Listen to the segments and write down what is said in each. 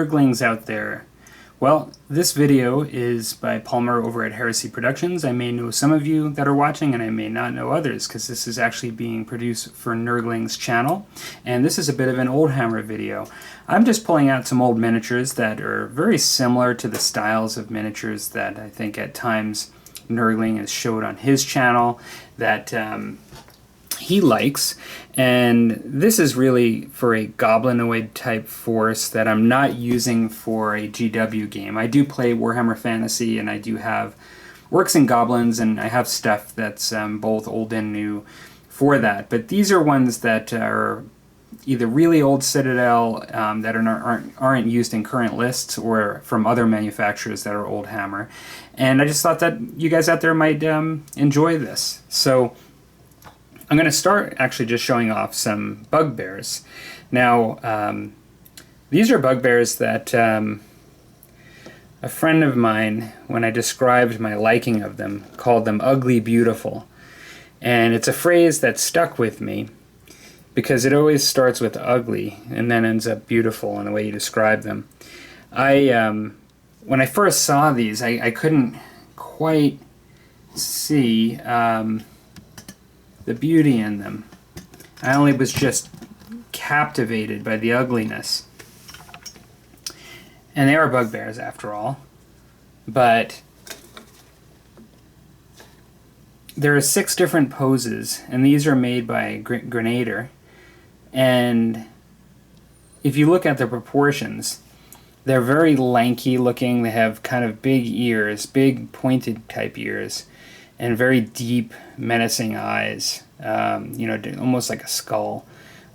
Nurglings out there. Well, this video is by Palmer over at Heresy Productions. I may know some of you that are watching and I may not know others because this is actually being produced for Nurgling's channel. And this is a bit of an Oldhammer video. I'm just pulling out some old miniatures that are very similar to the styles of miniatures that I think at times Nurgling has showed on his channel that he likes, and this is really for a goblinoid type force that I'm not using for a GW game. I do play Warhammer Fantasy and I do have Orcs and Goblins, and I have stuff that's both old and new for that, but these are ones that are either really old Citadel that aren't used in current lists, or from other manufacturers that are Oldhammer, and I just thought that you guys out there might enjoy this. So I'm going to start actually just showing off some bugbears. Now, these are bugbears that a friend of mine, when I described my liking of them, called them ugly beautiful. And it's a phrase that stuck with me because it always starts with ugly and then ends up beautiful in the way you describe them. When I first saw these, I couldn't quite see the beauty in them. I only was just captivated by the ugliness. And they are bugbears after all. But there are 6 different poses, and these are made by Grenader. And if you look at the proportions, they're very lanky looking. They have kind of big ears, big pointed type ears, and very deep, menacing eyes, almost like a skull.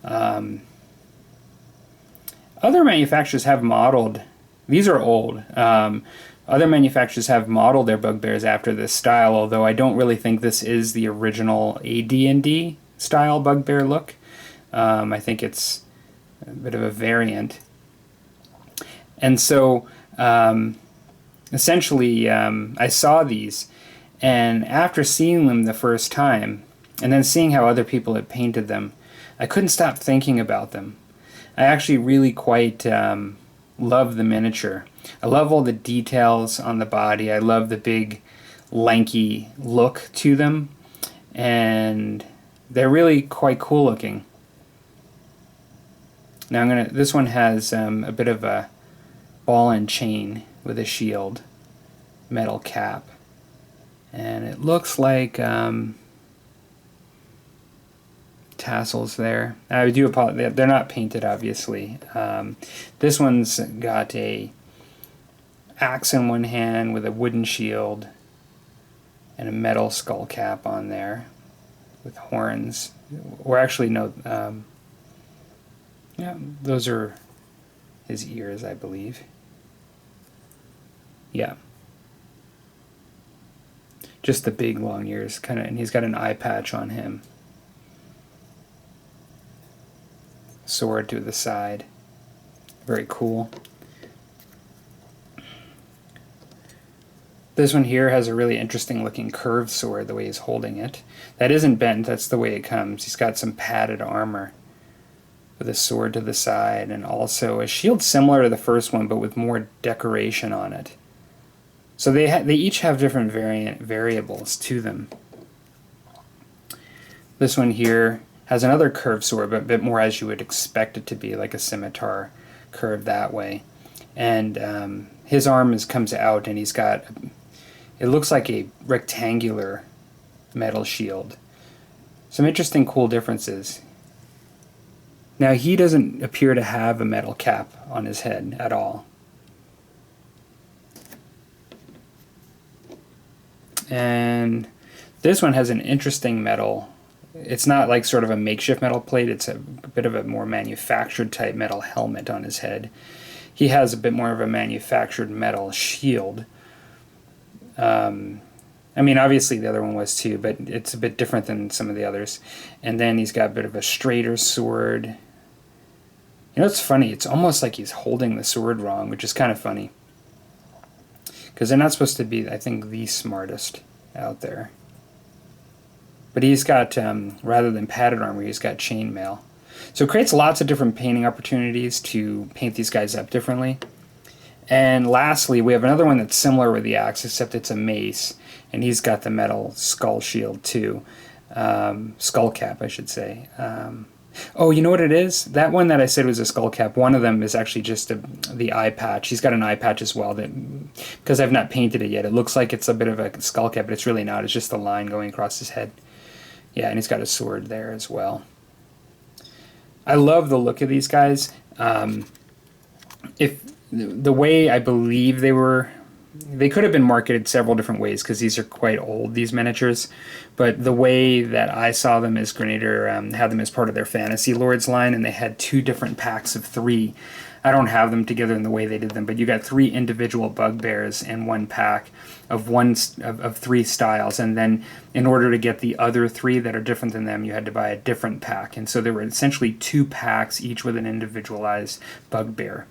Other manufacturers have modeled, these are old, other manufacturers have modeled their bugbears after this style, although I don't really think this is the original AD&D style bugbear look. I think it's a bit of a variant. And so, essentially, I saw these, and after seeing them the first time, and then seeing how other people had painted them, I couldn't stop thinking about them. I actually really quite love the miniature. I love all the details on the body. I love the big, lanky look to them, and they're really quite cool looking. Now this one has a bit of a ball and chain with a shield, metal cap. And it looks like tassels there. I do apologize, they're not painted obviously. This one's got a axe in one hand with a wooden shield and a metal skull cap on there with horns. Or actually no, yeah, those are his ears, I believe. Yeah. Just the big long ears, kind of, and he's got an eye patch on him. Sword to the side. Very cool. This one here has a really interesting looking curved sword, the way he's holding it. That isn't bent, that's the way it comes. He's got some padded armor with a sword to the side, and also a shield similar to the first one, but with more decoration on it. So they each have different variables to them. This one here has another curved sword, but a bit more as you would expect it to be, like a scimitar curved that way. And his arm comes out, and he's got, it looks like a rectangular metal shield. Some interesting, cool differences. Now he doesn't appear to have a metal cap on his head at all. And this one has an interesting metal. It's not like sort of a makeshift metal plate, it's a bit of a more manufactured type metal helmet on his head. He has a bit more of a manufactured metal shield. I mean, obviously the other one was too, but it's a bit different than some of the others. And then he's got a bit of a straighter sword. You know, it's funny, it's almost like he's holding the sword wrong, which is kind of funny. Because they're not supposed to be, I think, the smartest out there. But he's got, rather than padded armor, he's got chainmail. So it creates lots of different painting opportunities to paint these guys up differently. And lastly, we have another one that's similar with the axe, except it's a mace, and he's got the metal skull shield too. Skull cap, I should say. Oh, you know what it is? That one that I said was a skull cap, one of them is actually just the eye patch. He's got an eye patch as well, that because I've not painted it yet. It looks like it's a bit of a skull cap, but it's really not. It's just the line going across his head. Yeah, and he's got a sword there as well. I love the look of these guys. If the way I believe they could have been marketed several different ways because these are quite old, these miniatures. But the way that I saw them is Grenadier had them as part of their Fantasy Lords line, and they had 2 different packs of 3. I don't have them together in the way they did them, but you got 3 individual bugbears in one pack of 3 styles, and then in order to get the other 3 that are different than them, you had to buy a different pack. And so there were essentially 2 packs, each with an individualized bugbear.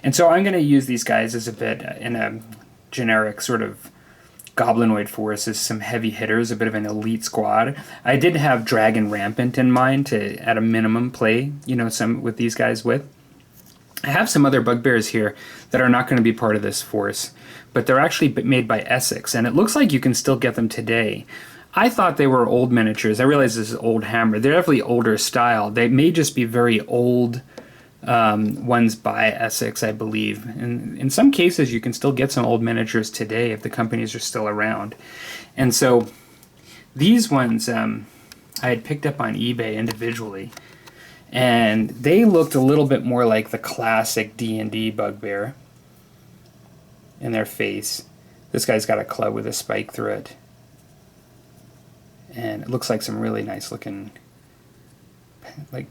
And so I'm going to use these guys as a bit in a generic sort of Goblinoid force as some heavy hitters, a bit of an elite squad. I did have Dragon Rampant in mind to, at a minimum, play, some with these guys with. I have some other bugbears here that are not going to be part of this force, but they're actually made by Essex, and it looks like you can still get them today. I thought they were old miniatures. I realize this is Old Hammer. They're definitely older style. They may just be very old ones by Essex, I believe. And in some cases, you can still get some old miniatures today if the companies are still around. And so these ones I had picked up on eBay individually, and they looked a little bit more like the classic D&D bugbear in their face. This guy's got a club with a spike through it, and it looks like some really nice looking like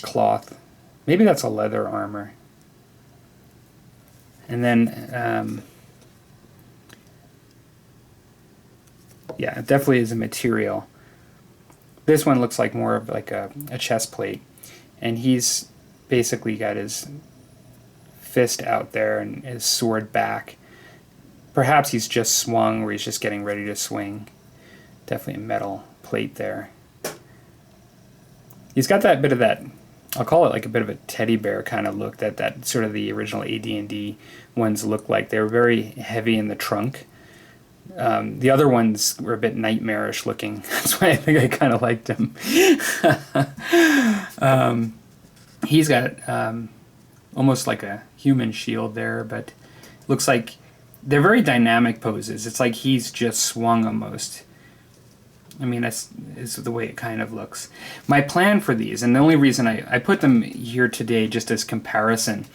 cloth. Maybe that's a leather armor. And then yeah, it definitely is a material. This one looks like more of like a chest plate, and he's basically got his fist out there and his sword back. Perhaps he's just swung, or he's just getting ready to swing. Definitely a metal plate there. He's got that bit of that, I'll call it like a bit of a teddy bear kind of look that sort of the original AD&D ones look like. They were very heavy in the trunk. The other ones were a bit nightmarish looking. That's why I think I kind of liked him. He's got almost like a human shield there, but looks like they're very dynamic poses. It's like he's just swung almost. I mean, that's is the way it kind of looks. My plan for these, and the only reason I put them here today just as comparison,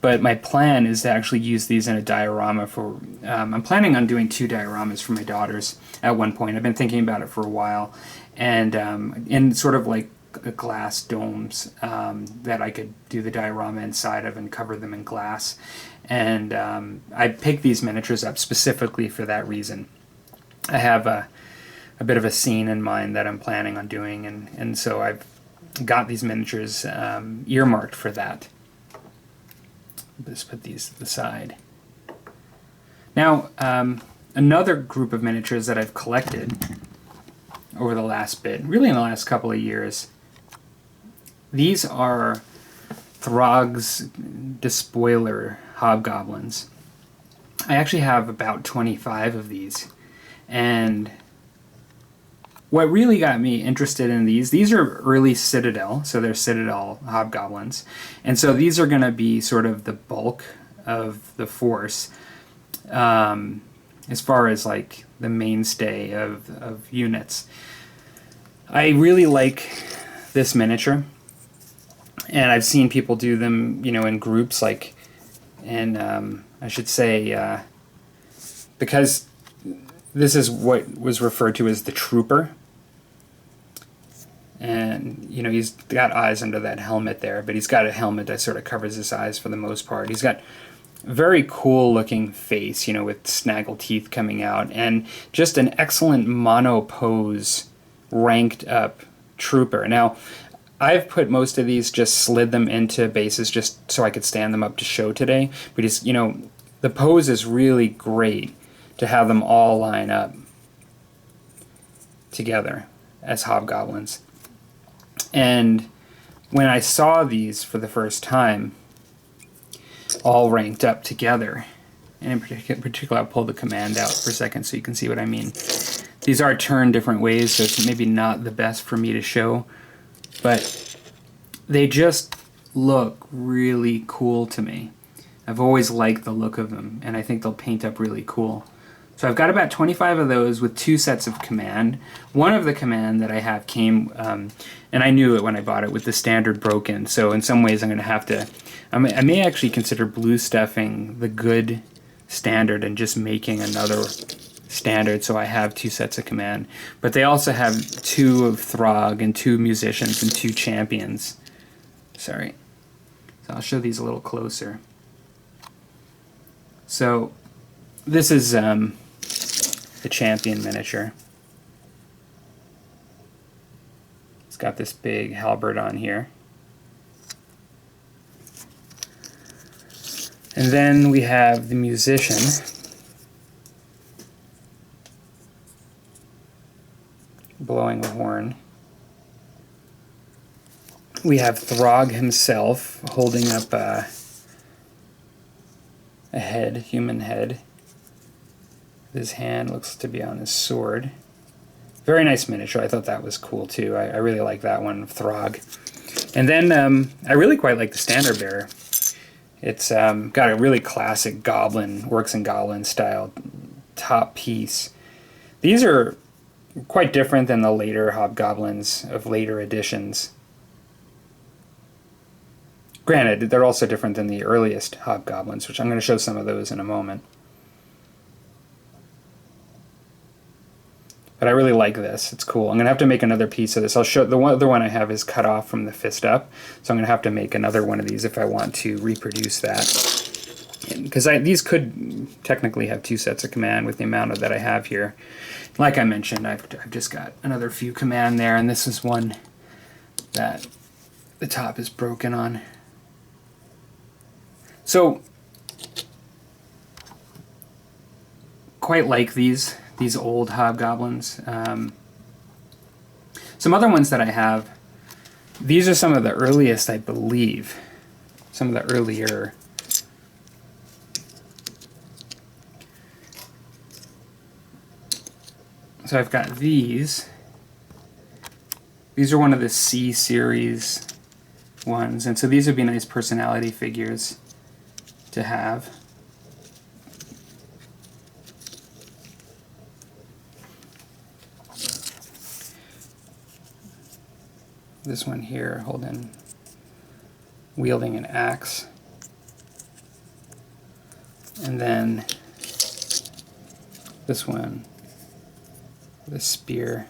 but my plan is to actually use these in a diorama for, I'm planning on doing 2 dioramas for my daughters at one point. I've been thinking about it for a while, and in sort of like glass domes that I could do the diorama inside of and cover them in glass. And I picked these miniatures up specifically for that reason. I have a bit of a scene in mind that I'm planning on doing, and so I've got these miniatures earmarked for that. Let's put these to the side. Now, another group of miniatures that I've collected over the last bit, really in the last couple of years, these are Throg's Despoiler Hobgoblins. I actually have about 25 of these, and what really got me interested in these are early Citadel, so they're Citadel Hobgoblins. And so these are going to be sort of the bulk of the force as far as like the mainstay of units. I really like this miniature, and I've seen people do them, in groups, like, and I should say, because this is what was referred to as the Trooper. And, he's got eyes under that helmet there, but he's got a helmet that sort of covers his eyes for the most part. He's got a very cool looking face, with snaggle teeth coming out, and just an excellent mono pose ranked up Trooper. Now, I've put most of these, just slid them into bases just so I could stand them up to show today, but he's, the pose is really great to have them all line up together as hobgoblins. And when I saw these for the first time, all ranked up together. And in particular, I'll pull the command out for a second so you can see what I mean. These are turned different ways, so it's maybe not the best for me to show, but they just look really cool to me. I've always liked the look of them, and I think they'll paint up really cool. So I've got about 25 of those with 2 sets of command. One of the command that I have came, and I knew it when I bought it, with the standard broken, so in some ways I'm going to have to, I may actually consider blue stuffing the good standard and just making another standard so I have 2 sets of command. But they also have 2 of Throg and 2 musicians and 2 champions. Sorry. So I'll show these a little closer. So this is the champion miniature. It's got this big halberd on here. And then we have the musician. Blowing a horn. We have Throg himself holding up a head, human head. His hand looks to be on his sword. Very nice miniature. I thought that was cool too. I really like that one, Throg. And then I really quite like the standard bearer. It's got a really classic goblin, Orcs and Goblins style top piece. These are quite different than the later hobgoblins of later editions. Granted, they're also different than the earliest hobgoblins, which I'm going to show some of those in a moment. But I really like this. It's cool. I'm going to have to make another piece of this. I'll show the other one I have is cut off from the fist up, so I'm going to have to make another one of these if I want to reproduce that. Because these could technically have 2 sets of command with the amount of that I have here. Like I mentioned, I've just got another few command there, and this is one that the top is broken on. So, quite like these old hobgoblins. Some other ones that I have, these are some of the earliest, I believe. Some of the earlier. So I've got these. These are one of the C series ones, and so these would be nice personality figures to have. This one here wielding an axe. And then this one with a spear.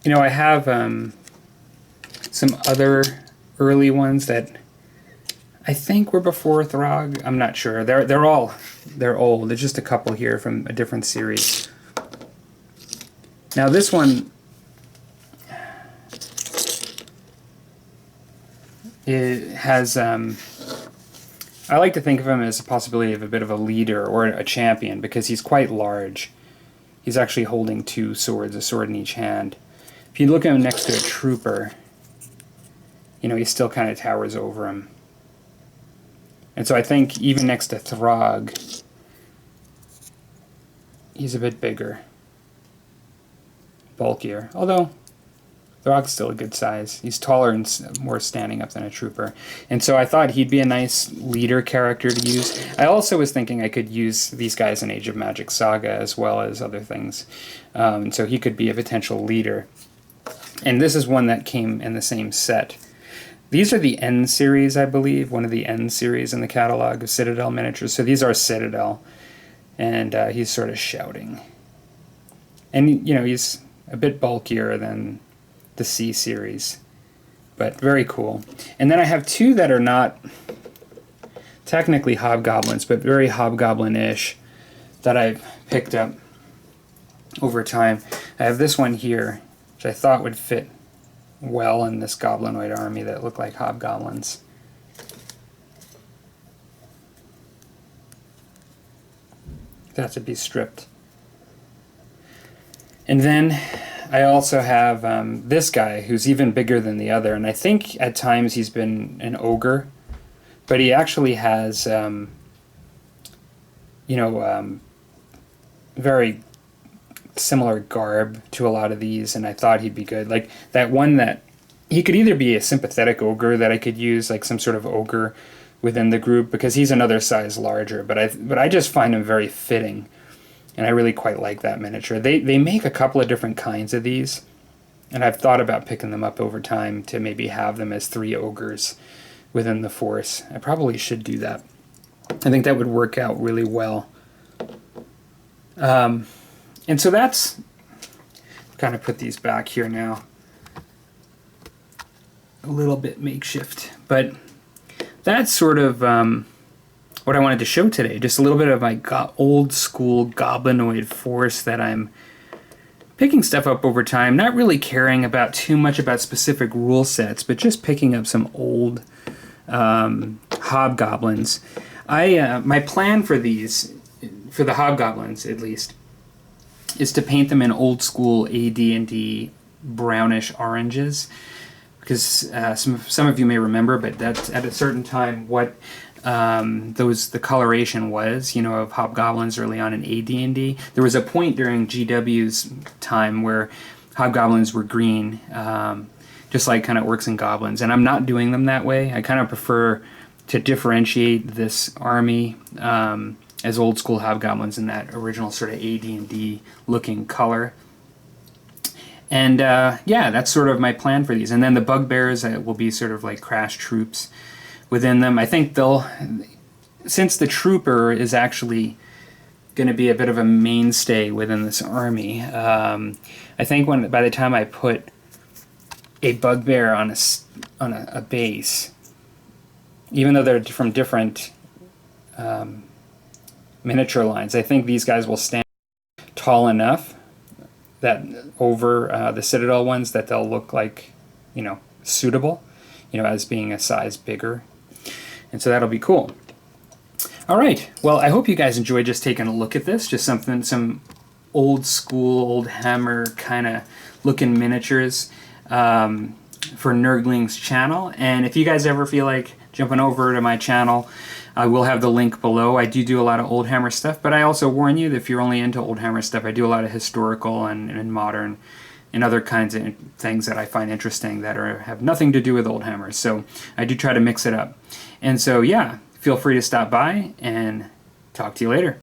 You know, I have some other early ones that I think were before Throg. I'm not sure. They're old. There's just a couple here from a different series. Now this one, it has. I like to think of him as a possibility of a bit of a leader or a champion because he's quite large. He's actually holding 2 swords, a sword in each hand. If you look at him next to a trooper, you know, he still kind of towers over him. And so I think even next to Throg, he's a bit bigger, bulkier. Although Throg's still a good size. He's taller and more standing up than a trooper. And so I thought he'd be a nice leader character to use. I also was thinking I could use these guys in Age of Magic Saga as well as other things. And so he could be a potential leader. And this is one that came in the same set. These are the N series, I believe, one of the N series in the catalog of Citadel miniatures. So these are Citadel, and he's sort of shouting. And, you know, he's a bit bulkier than the C series, but very cool. And then I have 2 that are not technically hobgoblins, but very hobgoblin-ish that I've picked up over time. I have this one here, which I thought would fit well in this goblinoid army that look like hobgoblins. That to be stripped. And then I also have this guy who's even bigger than the other, and I think at times he's been an ogre, but he actually has, very similar garb to a lot of these, and I thought he'd be good. Like that one that he could either be a sympathetic ogre that I could use, like some sort of ogre within the group, because he's another size larger, but I just find him very fitting, and I really quite like that miniature. They make a couple of different kinds of these, and I've thought about picking them up over time to maybe have them as 3 ogres within the force. I probably should do that. I think that would work out really well. And so that's, kind of put these back here now. A little bit makeshift, but that's sort of what I wanted to show today. Just a little bit of my old school goblinoid force that I'm picking stuff up over time, not really caring about too much about specific rule sets, but just picking up some old hobgoblins. My plan for these, for the hobgoblins at least, is to paint them in old school AD&D brownish oranges, because some of you may remember, but that's at a certain time what the coloration was, of hobgoblins early on in AD&D. There was a point during GW's time where hobgoblins were green, just like kind of orcs and goblins, and I'm not doing them that way. I kind of prefer to differentiate this army as old school hobgoblins in that original sort of AD&D looking color. And yeah, that's sort of my plan for these. And then the bugbears will be sort of like crash troops within them. I think since the trooper is actually going to be a bit of a mainstay within this army, I think by the time I put a bugbear on a base, even though they're from different miniature lines, I think these guys will stand tall enough that over the Citadel ones that they'll look like, suitable, as being a size bigger. And so that'll be cool. All right. Well, I hope you guys enjoyed just taking a look at this. Just some old school, old Hammer kind of looking miniatures for Nurgling's channel. And if you guys ever feel like jumping over to my channel, I will have the link below. I do a lot of Old Hammer stuff, but I also warn you that if you're only into Old Hammer stuff, I do a lot of historical and modern and other kinds of things that I find interesting that have nothing to do with Old Hammer. So I do try to mix it up. And so yeah, feel free to stop by, and talk to you later.